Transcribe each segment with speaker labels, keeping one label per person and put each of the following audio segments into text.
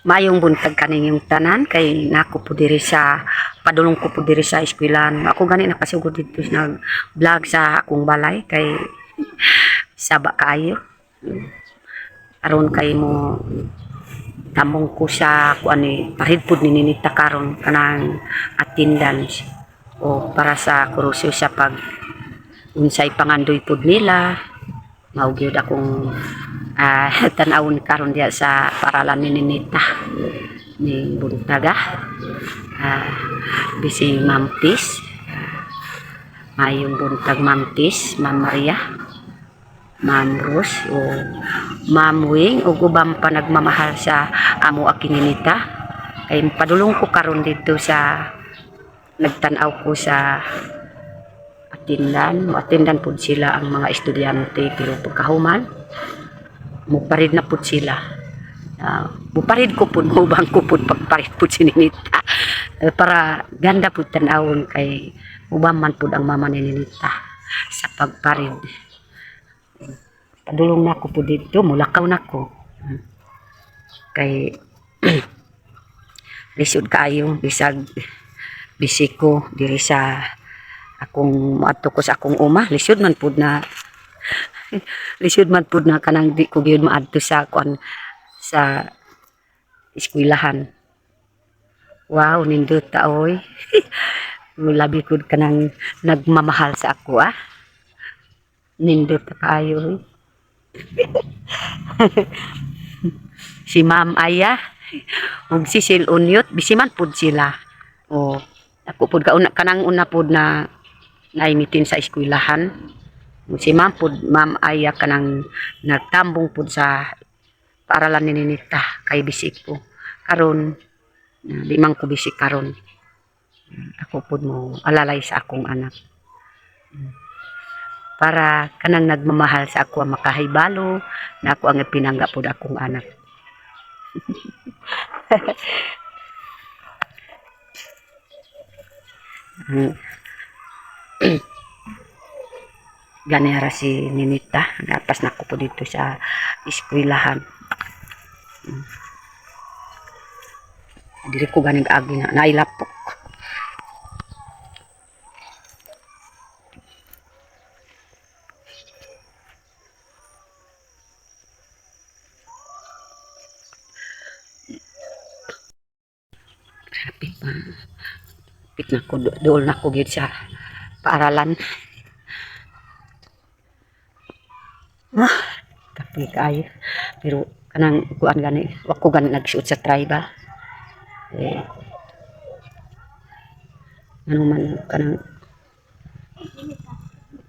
Speaker 1: Mayong buntag kaning yung tanan kay nako po diri sa padulong ko po diri sa eskwelahan. Ako gani nakasugod dito nag vlog sa akong balay kay saba kaayo. Aron kay mo tamong ko sa kuan ni parid pud ni ninita karon kanang attendance o para sa kurusyo sa pag unsay pangandoy pud nila. Mao gyud akong tan-awon karon diya sa paralan ni Ninita ni Buntaga, bisi Mamtis, mayong buntag Mamtis, Ma'am Maria, Ma'am Rose o Ma'am Wing ug ubang pa nagmamahal sa amo aki Ninita kay padulong ko karon dito sa nagtan-aw ko sa atindan pud sila ang mga estudyante pero pagkahuman muparid na pud sila. Muparid ko pud ubang ko pud pagparid pud si Ninita. Para ganda pud tan-awon kay ubang man pud ang mama ni Ninita sa pagparid. Padulong na ko pud dito, mulakaw na ko. Kay lisod kaayo bisag bisiko diri sa akong maadto ko sa akong uma, lisod man pud na lisod man pud na kanang di ko gyud maadto sa kuan sa eskwelahan. Wow, nindot ta oy. Labi ko kanang nagmamahal sa ako Nindot ta kaayo. Si Ma'am Aya ug si Sil Unyot bisi man pud sila. O ako pud kanang una pud na naimitin sa eskwelahan. Si Ma'am pud Ma'am Aya kanang nagtambong pud sa paaralan ni Ninita kay bisik ko karon di man ko bisik karon ako pud mo alalay sa akong anak para kanang nagmamahal sa ako ang makahibalo na ako ang pinangga pud akong anak. Ganera si Ninita napas na ko po dito sa eskwelahan. Diri ko ganing agi na nailapok. Pit na ko dool na ko gid sa paaralan. Kapi kayo pero kanang kuan gani wako gani nag-shoot sa tribal ano man kanang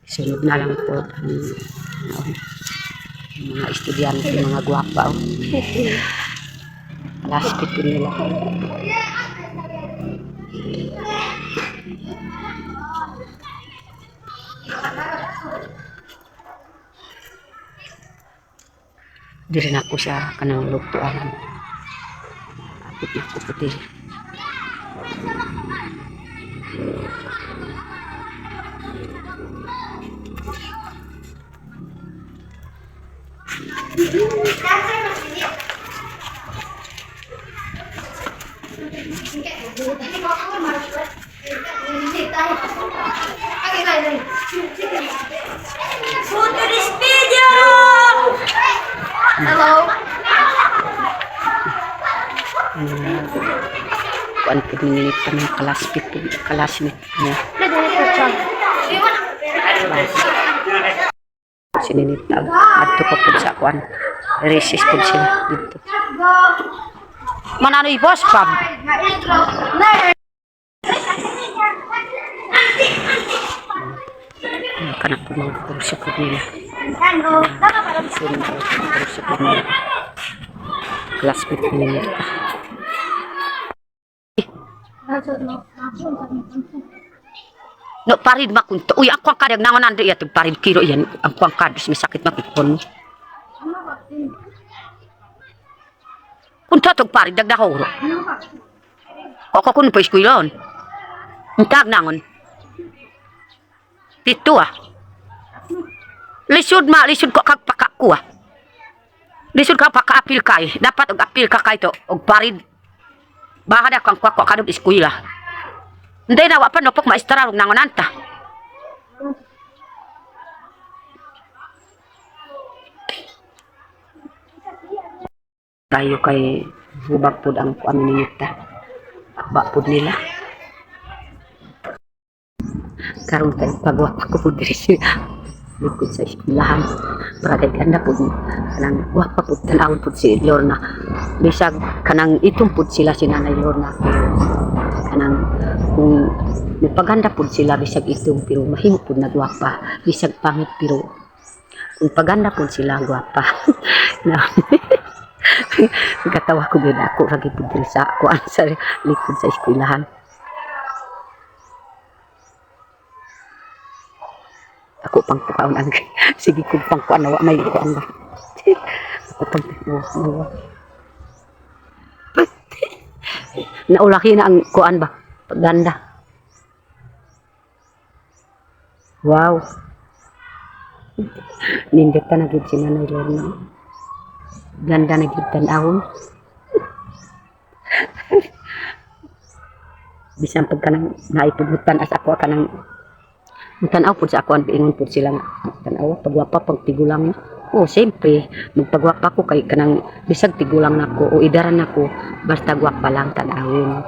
Speaker 1: sunod na lang po ang mga estudyante mga gwapa last pit po nila diri na ko sa kanang lutuan apit na ko puti
Speaker 2: Hello.
Speaker 1: kuan po nininit pa ng classmate niya sininit adto ko po sa kuan recess po sila dito manano boss pub kana po mga kurso po nila kurso po nila classmate po nila no parid makunto uy ako ang kadyag nangon ando iya parid kiro yan ang kuang kadus may sakit makikon kunta tog parid dagdahoro o kun po eskwelon untag nangon dito lisod ko kagpaka ko Lisod ka pa ka-apil kay. Dapat og-apil ka kay to og parid. Bahada kang kwakwa kadog eskwela. Hindi na wa pa no pok maestra og nangonanta. Tayo kay hubag pud ang kuan ningita. Akba pud nila. Karon kay pagwa ko pud diri siya. Likod sa eskwelahan. Para kay ganda pud kanang wapa pud tanawon pud si Lorna. Bisag kanang itong pud sila si Nanay Lorna. Kanang kung nagpaganda pud sila bisag itong pero mahimo pud nagwapa. Bisag pangit pero kung paganda pud sila gwapa. Na katawa ko gid ako ra gid diri sa kuan sa likod sa eskwelahan. Ako pang kuan ang sige kung pang kuan wa may kuan ba. Ako pang kuan. Naulaki na ang kuan ba? Paganda. Wow. Nindot pa na gid si Nanay Lorna. Ganda na gid tan-awon. Bisan pag kanang naipugutan as ako kanang tan-aw pud sa ako an ingon pud sila nga tan-aw pagwapa pag tigulang na. Oh, siyempre magpagwapa ko kay kanang bisag tigulang nako o idaran nako basta gwapa lang tan-awon.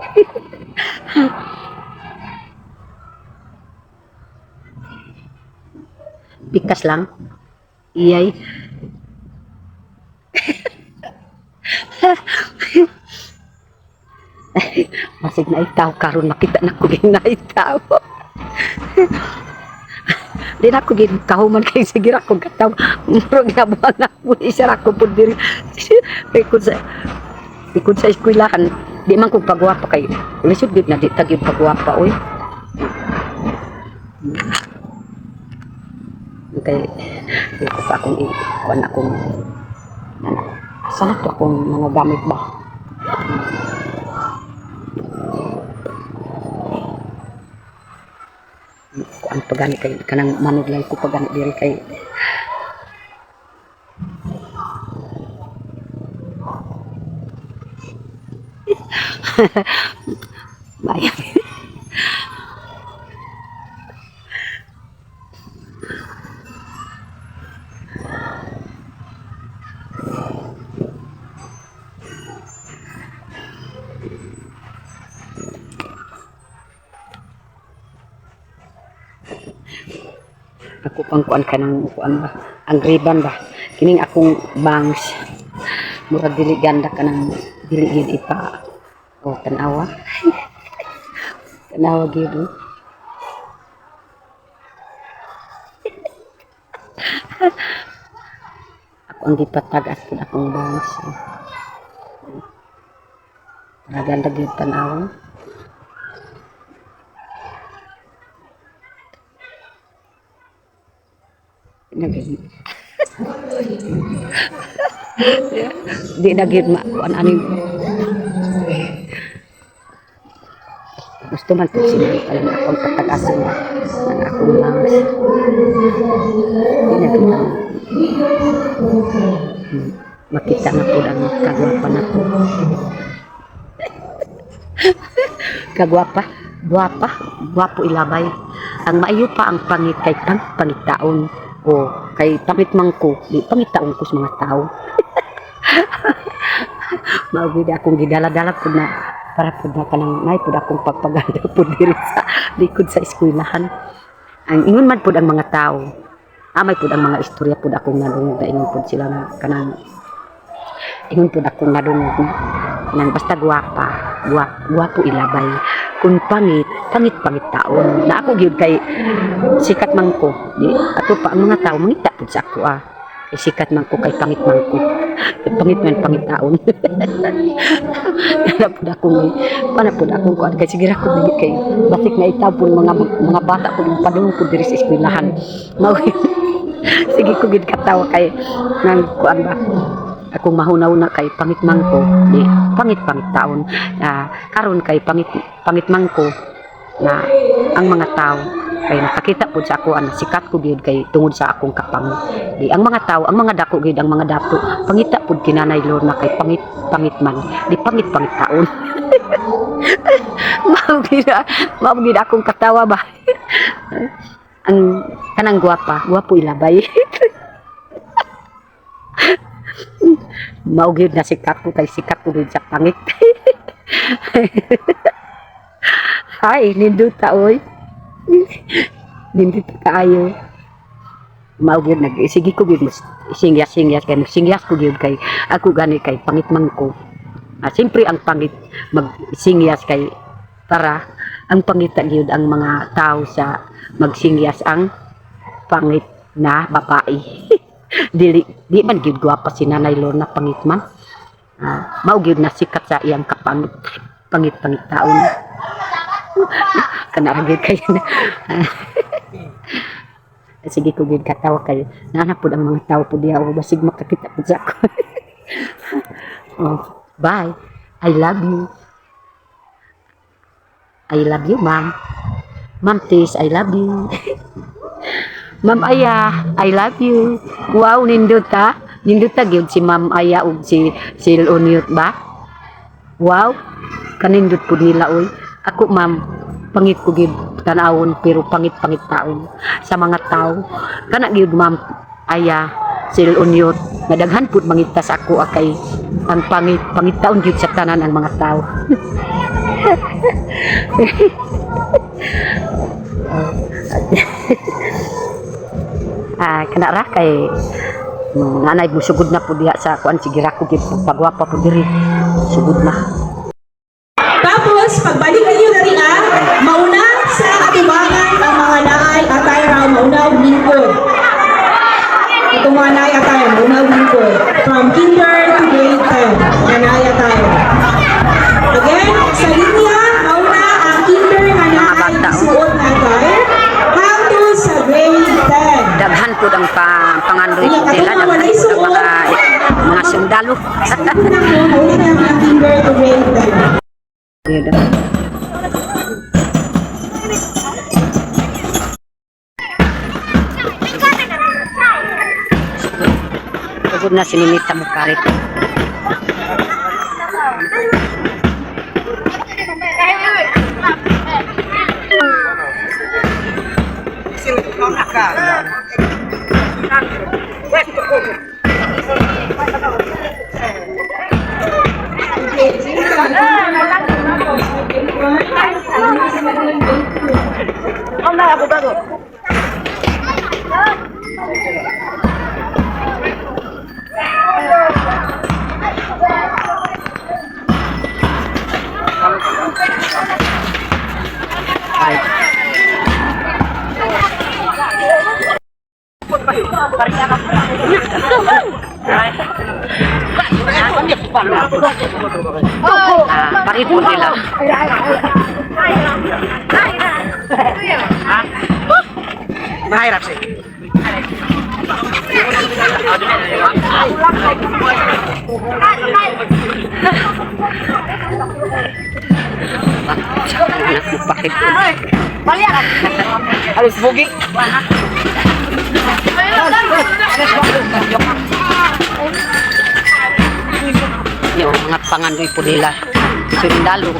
Speaker 1: Pikas lang. Iyay. Masig na itaw karon makita na ko gid na itaw. Di na ko gid kahuman kay sige ra ko gataw. Murag nabuang na pud isa ra ko pud diri. Ikod sa eskwelahan di man ko pagwapa kay lisod gid na di tagid pagwapa oy. Kay ito pa akong ikuan akong sana to akong mga gamit ba. Ang pagani kay kanang manog lang ko pagani diri kay bayang. Ako pang kuan kanang kuan ba ang ribbon ba kining akong bangs murag dili ganda kanang dili gid ipa o tanawa. Tanawa gid ako ang gipatag-as pud akong bangs para ganda gid tanawa. Di na gid kuan aning gusto man po sila kalang akong patag-asin ng akong bangs di na gid makita na po ang kagwapa na po. Kagwapa gwapa gwapo ilabay ang maayo pa ang pangit kay pangitaon o kay pangit mangko di pangitaon ko sa mga tao. Mao akong gidala-dala pud na para pud na kanang nay pud akong pagpaganda pud diri sa likod sa eskwelahan. Ang ingon man pud ang mga tao amay pud ang mga istorya pud akong nadungog na ingon pud sila nga kanang ingon pud akong nadungog nang basta gwapo ilabay kun pangit taon na ako gyud kay sikat man ko di ato pa ang mga tao mangita pud sa ako kay sikat man ko kay pangit man ko pangit taon. Para pud akong kuan kay sige ra ko dili kay basik na itapon mga bata pud padung pud diri sa eskwelahan. Mao sige ko gid katawa kay nang kuan ba akong mahunaw na kay pangit man ko di pangit taon karon kay pangit man ko na ang mga tao kay nakakita pud sa ako ang sikat ko gyud kay tungod sa akong kapangit. Di ang mga tao, ang mga dako gyud, ang mga dato pangita pud kinanay Lorna kay pangit man. Di pangit taon. Mao gid akong katawa ba. Ang kanang gwapo ilabay. Mao gyud na sikat ko kay sikat ko gyud sa pangit. Ay, nindot ta oy. Nindot kaayo. Mao gyud sige ko gyud singyas ko gyud kay ako gani kay pangit man ko. Siyempre ang pangit magsingyas kay para ang pangita gyud ang mga tao sa magsingyas ang pangit na babae. di man gyud gwapa si Nanay Lorna pangit man. Mao gyud na sikat sa iyang kapangit pangit taon. Kanaragid kayo na. Sige ko gid katawa kayo. Naana pud ang mga tao pud diha basig makakita pud sa ako. Oh, bye. I love you. I love you, ma'am. Ma'am Tis, I love you. Ma'am Aya, I love you. Wow, nindot ta. Nindot ta gyud si Ma'am Aya ug si Oniot ba? Wow. Kanindot pud nila oy. Ako ma'am, pangit ko gid tanawon pero pangit taon sa mga tao. Kana gyud ma'am Aya, Sil Oniot, nadaghan pud mangita sa ako kay ang pangit taon gyud sa tanan ang mga tao. Kana ra kay nanay mo sugod na pud diha sa kuan sige ra ko gid pagwapa pud diri. Sugod na.
Speaker 2: Tapos, pagbalik ninyo na rin mauna sa atibangan ang mga naay atay raw maunaw lingkod. Itong mga naay atay maunaw lingkod. From kinder to grade 10. Mga naay atay. Again, sa linya, mauna ang kinder na naay suot na atay hangtod sa grade 10.
Speaker 1: Daghan po ang pangandoy ko nila, daghan po ang mga sundalo.
Speaker 2: Mauna na ang kinder to grade 10.
Speaker 1: Sugod na sinimita mo karit. Paripon nila. Mahirap sih. Harus bugi. Yung mga pangandoy po nila. Sundalo.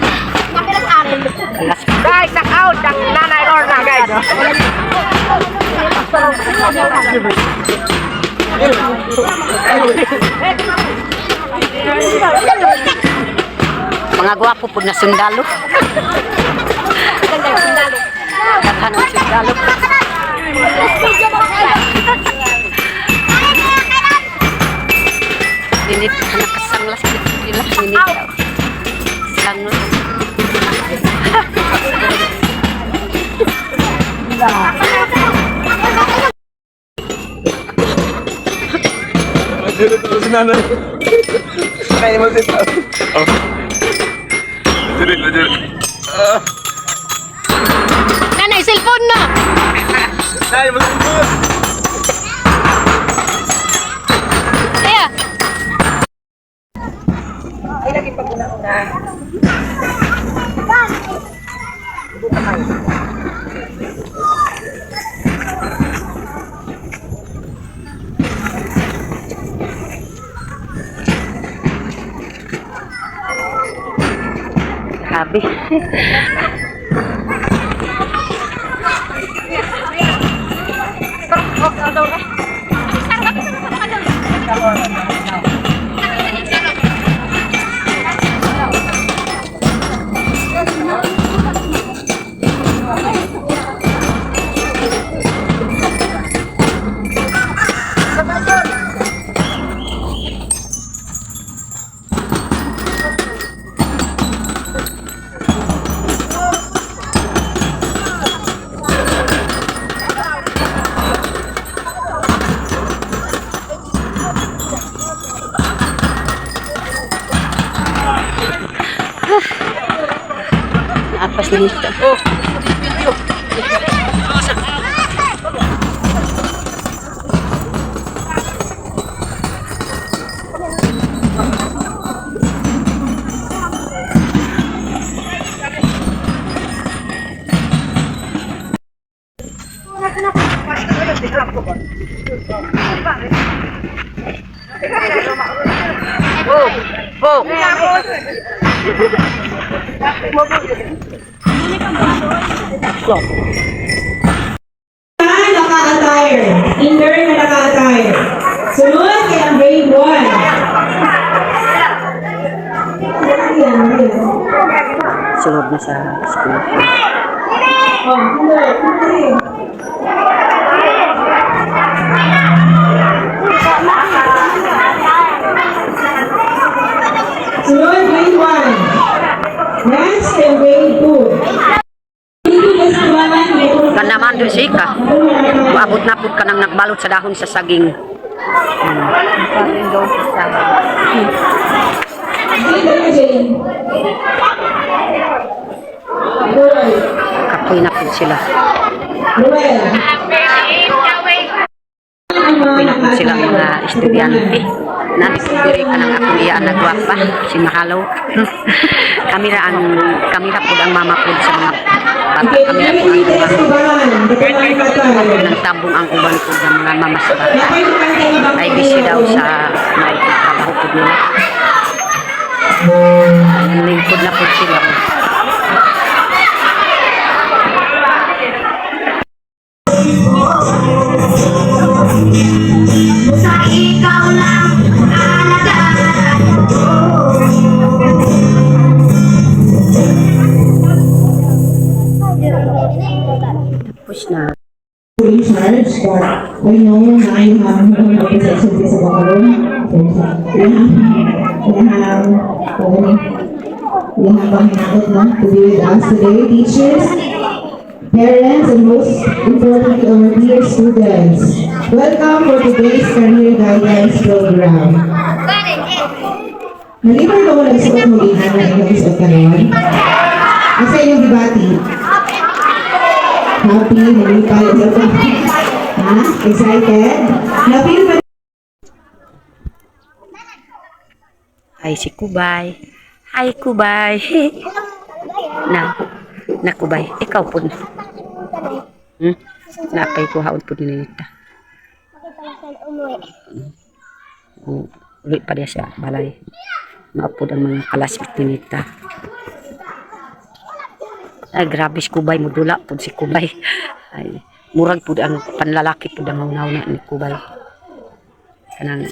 Speaker 1: Guys, check out ang Nanay Lorna, guys. Mga gwapo po na sundalo. Daghan ang sundalo. Minit na kasanglas nila. Minit daw. Sanglas.
Speaker 3: Dito terus nana. Kayak masih tahu. Oh. Dito.
Speaker 1: Nanay, cellphone na!
Speaker 3: Ay, masih tahu.
Speaker 1: Kaya!
Speaker 2: Ay, lagi pag una-una.
Speaker 1: Grabe. Apas na nito.
Speaker 2: Naka-attire. Inner na naka-attire. Sunod kay ang grade 1.
Speaker 1: Sunod na sa school.
Speaker 2: Oh, sunod. Sunod, grade 1. Next, kay ang grade 2.
Speaker 1: Kan naman doon siya ka. Abot na po ka nang nagbalot sa dahon sa saging. Kapoy na po sila. Kapoy na po sila mga estudyante. Nandiri ka ng akong iyaan na gwapa, si Mahalo. Kamera po ang mama po sa mga bata. Kamera po ang mga ng tabong ang uban po ng mga mama sa bata. Ay busy daw sa trabaho po nila. Lingkod na po sila.
Speaker 4: Sa ikaw lang alagaan ko.
Speaker 1: Tapos na.
Speaker 2: In charge, but we know na you have no representation sa ballroom. We have Panginoon na to be with us today, teachers, parents, and most importantly, our dear students. Welcome for today's Career Guidance Program. Nalibar ka mo nagsuot mo ina na inyong isuot ka rin? Asa inyong gibati? Happy, nalipay, ha? Excited? Happy pa.
Speaker 1: Ay si Kubay. Hi Kubay. Na Kubay. Ikaw po. Napay ko haon po ninita. Ulit pa dia siya balay. Maapod ang mga kalasmit ninita. Ay grabe si Kubay. Mudula po si Kubay. Ay murag po ang panlalaki po ang maunaw na ni Kubay. Kanang